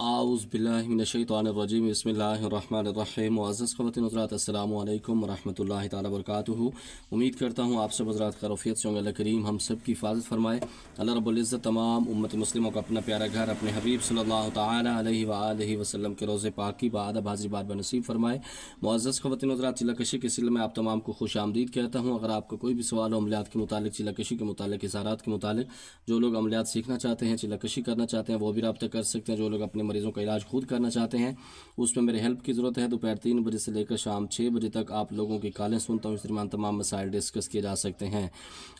आऊज़ बिल्लाहि मिनश्शैतानिर्रजीम बिस्मिल्लाहिर्रहमानिर्रहीम। मुअज़्ज़ज़ ख़वातीन हज़रात, अस्सलामु अलैकुम वरहमतुल्लाहि तआला वबरकातुहू। उम्मीद करता हूँ आप सब हज़रात खैरियत से होंगे। अल्लाह करीम हम सब की हिफाज़त फरमाए। अल्लाह रब्बुल इज़्ज़त तमाम उम्मत मुस्लिमों का अपना प्यारा घर अपने हबीब सल्लल्लाहु तआला अलैहि वआलिहि वसल्लम के रोज़े पाक की बादब हाज़िर बार बनसीब फरमाए। मुअज़्ज़ज़ ख़वातीन हज़रात, चिल्लाकशी के सिलसिले में आप तमाम को खुश आमदीद कहता हूँ। अगर आपको कोई भी सवाल हो अमलियात के मुतालिक, चिल्लाकशी के मुतालिक, इशारात के मुतालिक, जो लोग अमलियात सीखना चाहते हैं, चिल्लाकशी करना चाहते हैं, वो भी रब्ता कर सकते हैं। जो लोग अपने मरीज़ों का इलाज खुद करना चाहते हैं, उसमें मेरे हेल्प की ज़रूरत है। दोपहर 3 बजे से लेकर शाम 6 बजे तक आप लोगों की कॉलें सुनता हूँ। इस दरमियान तमाम मसाइल डिस्कस किए जा सकते हैं।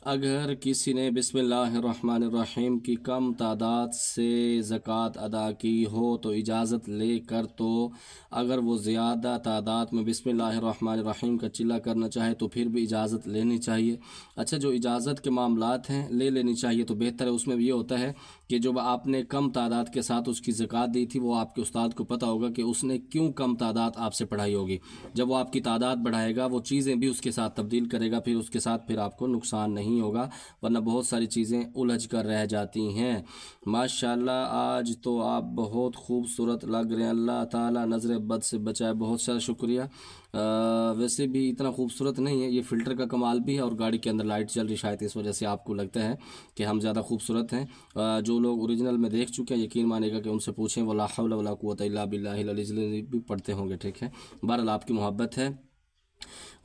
अगर किसी ने बिस्मिल्लाहिर्रहमानिर्रहीम की कम तादाद से ज़कात अदा की हो तो इजाज़त लेकर, तो अगर वो ज़्यादा तादाद में बिस्मिल्लाहिर्रहमानिर्रहीम का चिल्ला करना चाहे तो फिर भी इजाज़त लेनी चाहिए। अच्छा, जो इजाज़त के मामलात हैं ले लेनी चाहिए तो बेहतर है। उसमें भी ये होता है कि जो आपने कम तादाद के साथ उसकी ज़कात दी थी, वो आपके उस्ताद को पता होगा कि उसने क्यों कम तादाद आपसे पढ़ाई होगी। जब वो आपकी तादाद बढ़ाएगा, वो चीज़ें भी उसके साथ तब्दील करेगा, फिर उसके साथ फिर आपको नुकसान नहीं होगा, वरना बहुत सारी चीज़ें उलझ कर रह जाती हैं। माशाल्लाह, आज तो आप बहुत खूबसूरत लग रहे हैं। अल्लाह ताला नज़र बद से बचाए। बहुत सारा शुक्रिया। वैसे भी इतना खूबसूरत नहीं है, ये फ़िल्टर का कमाल भी है और गाड़ी के अंदर लाइट चल रही, शायद इस वजह से आपको लगता है कि हम ज़्यादा खूबसूरत हैं। जो लोग ओरिजिनल में देख चुके हैं यकीन मानेगा कि उनसे पूछें, वला हौला वला कुव्वता इल्ला बिल्लाहिल अलीज़्ज़िल अज़ीम भी पढ़ते होंगे, ठीक है। बहरहाल आपकी मोहब्बत है।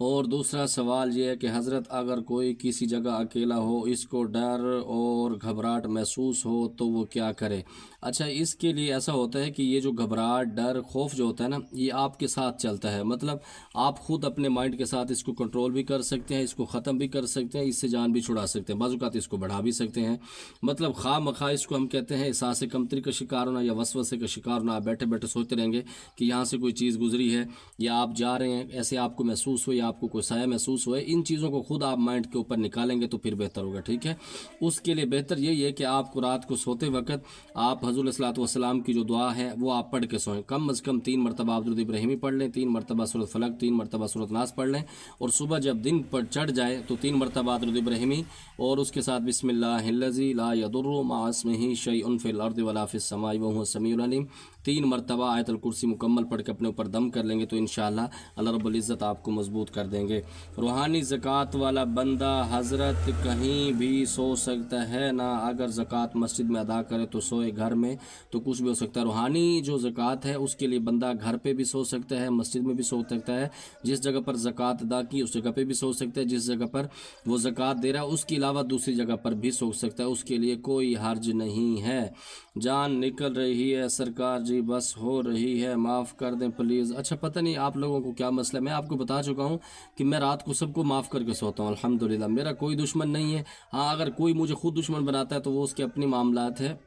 और दूसरा सवाल ये है कि हज़रत, अगर कोई किसी जगह अकेला हो, इसको डर और घबराहट महसूस हो तो वो क्या करे? अच्छा, इसके लिए ऐसा होता है कि ये जो घबराहट, डर, खौफ जो होता है ना, ये आपके साथ चलता है। मतलब आप ख़ुद अपने माइंड के साथ इसको कंट्रोल भी कर सकते हैं, इसको ख़त्म भी कर सकते हैं, इससे जान भी छुड़ा सकते हैं, बाज़ औक़ात इसको बढ़ा भी सकते हैं। मतलब खामखा इसको हम कहते हैं एहसास कमतरी का शिकार होना या वसवसे का शिकार होना। आप बैठे बैठे सोचते रहेंगे कि यहाँ से कोई चीज़ गुजरी है या आप जा रहे हैं, ऐसे आपको महसूस हो या आपको कोई साया महसूस हुए। इन चीज़ों को खुद आप माइंड के ऊपर निकालेंगे तो फिर बेहतर होगा, ठीक है। उसके लिए बेहतर यही है कि आपको रात को सोते वक्त आप हज़ूर सल्लल्लाहु अलैहि वसल्लम की जो दुआ है वो आप पढ़ के सोएं। कम अज़ कम 3 मरतबा आप दुरूद इब्राहिमी पढ़ लें, 3 मरतबा सूरत फलक, 3 मरतबा सूरत नास पढ़ लें, और सुबह जब दिन पर चढ़ जाए तो 3 मरतबा दुरूद इब्राहिमी और उसके साथ बिस्मिल्लाहिल्लज़ी ला यदुर्रु मअ इस्मिही शैउन फिल अर्दि वला फिस समाई व हुवस समीउल अलीम 3 मरतबा आयतुल कुर्सी मुकम्मल पढ़ के अपने ऊपर दम कर लेंगे तो इंशाअल्लाह अल्लाह रब्बुल इज़्ज़त आपको मजबूत कर देंगे। रूहानी ज़कात वाला बंदा हज़रत कहीं भी सो सकता है ना? अगर ज़कात मस्जिद में अदा करे तो सोए, घर में तो कुछ भी हो सकता है। रूहानी जो ज़कात है उसके लिए बंदा घर पे भी सो सकता है, मस्जिद में भी सो सकता है। जिस जगह पर ज़कात अदा की उस जगह पे भी सो सकता है, जिस जगह पर वो ज़कात दे रहा है उसके अलावा दूसरी जगह पर भी सो सकता है, उसके लिए कोई हर्ज नहीं है। जान निकल रही है सरकार जी, बस हो रही है, माफ़ कर दें प्लीज़। अच्छा, पता नहीं आप लोगों को क्या मसला है। मैं आपको बता चुका हूँ कि मैं रात को सबको माफ़ करके सोता हूँ, अल्हम्दुलिल्लाह। मेरा कोई दुश्मन नहीं है। हाँ, अगर कोई मुझे खुद दुश्मन बनाता है तो वो उसके अपनी मामलात है,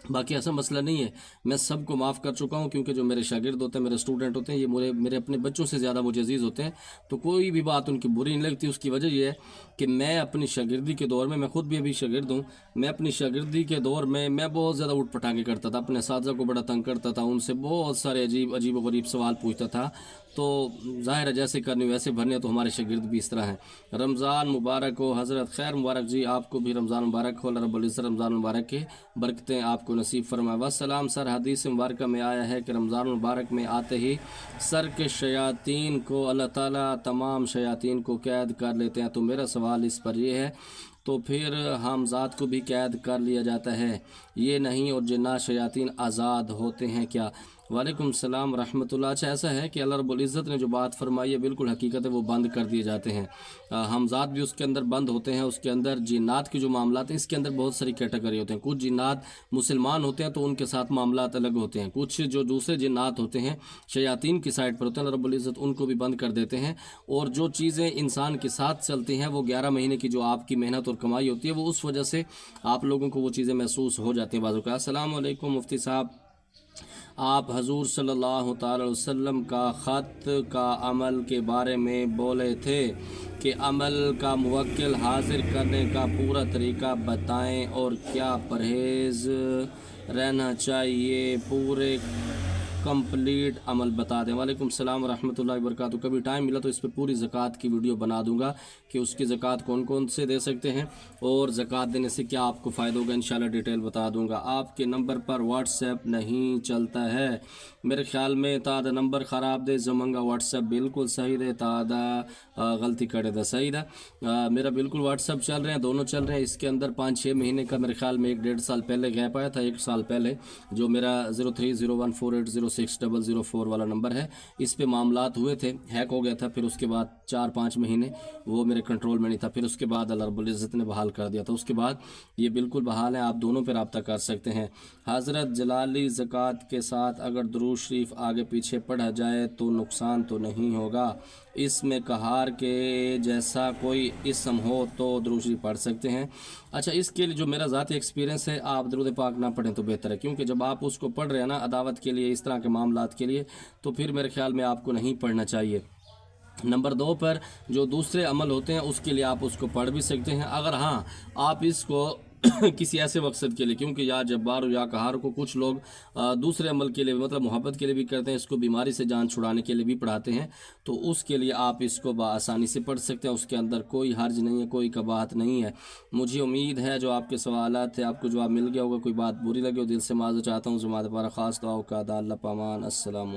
बाकी ऐसा मसला नहीं है। मैं सबको माफ़ कर चुका हूँ क्योंकि जो मेरे शागिर्द होते हैं, मेरे स्टूडेंट होते हैं, ये मेरे अपने बच्चों से ज़्यादा मुझे अजीज़ होते हैं, तो कोई भी बात उनकी बुरी नहीं लगती। उसकी वजह यह है कि मैं अपनी शागिर्दी के दौर में, मैं खुद भी अभी शागिर्द हूँ, मैं अपनी शागिर्दी के दौर में मैं बहुत ज़्यादा उठ पटांगे करता था, अपने साथी को बड़ा तंग करता था, उनसे बहुत सारे अजीब व गरीब सवाल पूछता था। तो ज़ाहिर है जैसे करनी वैसे भरने, तो हमारे शागिर्द भी इस तरह हैं। रमज़ान मुबारक हो हज़रत। खैर मुबारक जी, आपको भी रमज़ान मुबारक हो। अल्लाह रब्बुल इज़्ज़त रमज़ान मुबारक के बरकतें आपको नसीब फरमाए। वस्सलाम। सर, हदीस मुबारक में आया है कि रमज़ान मुबारक में आते ही सर के शयातीन को अल्लाह ताला तमाम शयातीन को कैद कर लेते हैं। तो मेरा सवाल इस पर यह है, तो फिर हमज़ात को भी कैद कर लिया जाता है? ये नहीं, और जिन्नात शयातीन आज़ाद होते हैं क्या? वालेकुम सलाम रहमतुल्लाह। अच्छा, ऐसा है कि अल्लाह रब्बुल इज़्ज़त ने जो बात फरमाई है बिल्कुल हकीकत है, वो बंद कर दिए जाते हैं। हमज़ात भी उसके अंदर बंद होते हैं। उसके अंदर जिन्नात की जो मामलात हैं, इसके अंदर बहुत सारी कैटेगरी होते हैं। कुछ जिन्नात मुसलमान होते हैं तो उनके साथ मामलात अलग होते हैं। कुछ जो दूसरे जिन्नात होते हैं शयातीन की साइड पर होते हैं, अल्लाह रब्बुल इज़्ज़त उनको भी बंद कर देते हैं। और जो चीज़ें इंसान के साथ चलती हैं, वो 11 महीने की जो आपकी मेहनत और कमाई होती है, वो उस वजह से आप लोगों को वो चीज़ें महसूस हो जाती हैं बाज़ औक़ात। अस्सलामु अलैकुम मुफ्ती साहब, आप हजूर सल्लल्लाहु अलैहि वसल्लम का ख़त का अमल के बारे में बोले थे कि अमल का मुवक्किल हाजिर करने का पूरा तरीका बताएं और क्या परहेज़ रहना चाहिए पूरे कंप्लीट अमल बता दें। वालेकुम सलाम रहमतुल्लाहि व बरकातहू। कभी टाइम मिला तो इस पर पूरी ज़कात की वीडियो बना दूंगा कि उसकी ज़कात कौन कौन से दे सकते हैं और ज़कात देने से क्या आपको फ़ायदा होगा, इंशाल्लाह डिटेल बता दूंगा। आपके नंबर पर व्हाट्सएप नहीं चलता है मेरे ख्याल में, तादा नंबर ख़राब दे जमंगा व्हाट्सएप बिल्कुल सही दे, तादा गलती करे दा सही दा। मेरा बिल्कुल व्हाट्सएप चल रहे हैं, दोनों चल रहे हैं। इसके अंदर 5-6 महीने का मेरे ख्याल में 1-1.5 साल पहले गैप आया था, 1 साल पहले, जो मेरा 030148060004 वाला नंबर है, इस पे मामलात हुए थे, हैक हो गया था। फिर उसके बाद 4-5 महीने वो मेरे कंट्रोल में नहीं था। फिर उसके बाद अल्लाह रब्बुल इज़्ज़त ने बहाल कर दिया था। उसके बाद ये बिल्कुल बहाल है, आप दोनों पर रब्ता कर सकते हैं। हज़रत जलाली ज़कात के साथ अगर दुरूद शरीफ आगे पीछे पढ़ा जाए तो नुकसान तो नहीं होगा? इसमें कहार के जैसा कोई इसम हो तो दुरूद शरीफ पढ़ सकते हैं। अच्छा, इसके लिए जो मेरा ज़ाती एक्सपीरियंस है, आप दुरूद पाक ना पढ़ें तो बेहतर है, क्योंकि जब आप उसको पढ़ रहे हैं ना अदावत के लिए, इस तरह के मामलात के लिए, तो फिर मेरे ख्याल में आपको नहीं पढ़ना चाहिए। नंबर 2 पर जो दूसरे अमल होते हैं उसके लिए आप उसको पढ़ भी सकते हैं, अगर हाँ आप इसको किसी ऐसे मकसद के लिए, क्योंकि या जब्बार या कहार को कुछ लोग दूसरे अमल के लिए, मतलब मोहब्बत के लिए भी करते हैं, इसको बीमारी से जान छुड़ाने के लिए भी पढ़ाते हैं, तो उसके लिए आप इसको बआसानी से पढ़ सकते हैं। उसके अंदर कोई हर्ज नहीं है, कोई कबाहत नहीं है। मुझे उम्मीद है जो आपके सवालात थे आपको जवाब मिल गया होगा। कोई बात बुरी लगी हो दिल से माज़रत चाहता हूँ। ज़मात पारा ख़ास दुआ का अल्लाह पामान। अस्सलाम।